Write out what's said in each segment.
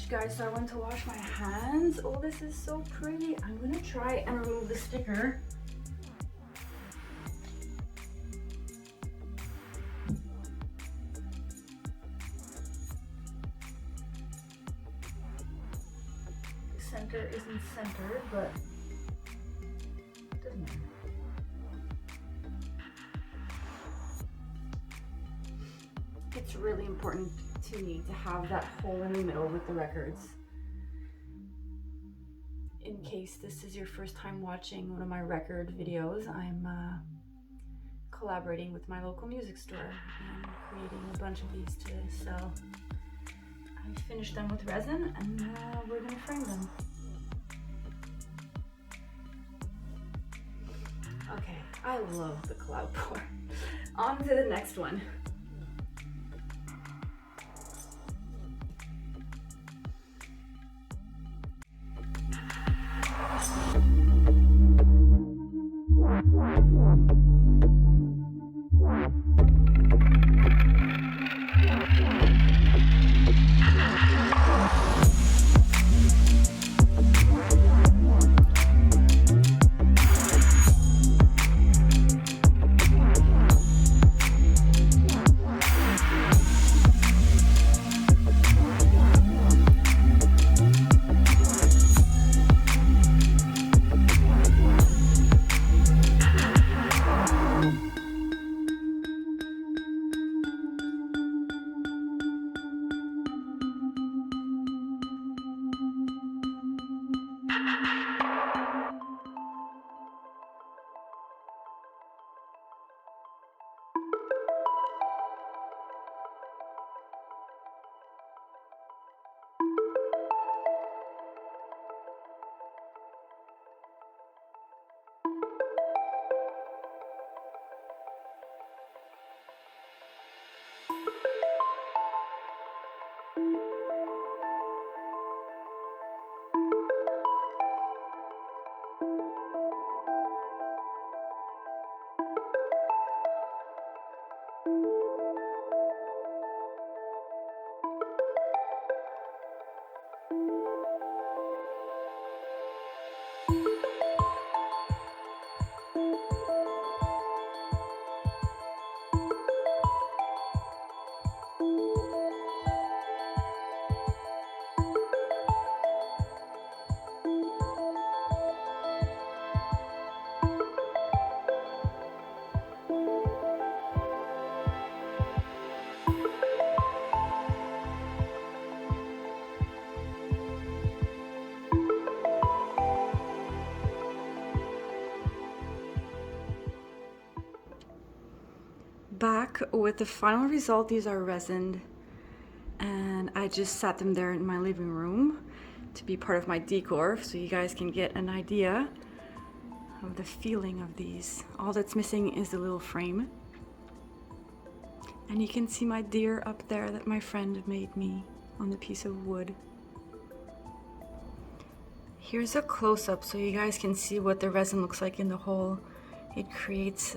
Guys, so I went to wash my hands. Oh, this is so pretty. I'm gonna try and remove the sticker. The center isn't centered, but it doesn't matter. It's really important to me to have that hole in the middle with the records. In case this is your first time watching one of my record videos, I'm collaborating with my local music store and creating a bunch of these to sell. I finished them with resin and we're gonna frame them. Okay, I love the cloud pour. On to the next one. Back with the final result. These are resined and I just sat them there in my living room to be part of my decor so you guys can get an idea of the feeling of these. All that's missing is the little frame, and you can see my deer up there that my friend made me on the piece of wood. Here's a close-up so you guys can see what the resin looks like in the hole. It creates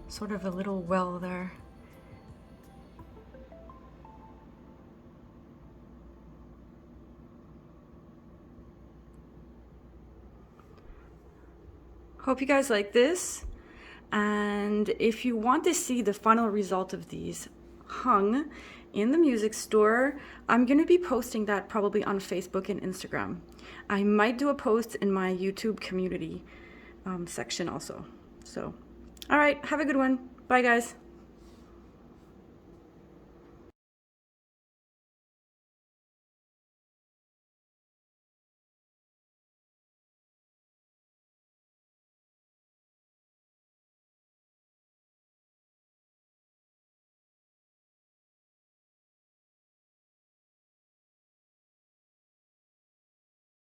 sort of a little well there. Hope you guys like this, and if you want to see the final result of these hung in the music store, I'm going to be posting that probably on Facebook and Instagram. I might do a post in my YouTube community section also. So, all right, have a good one. Bye, guys.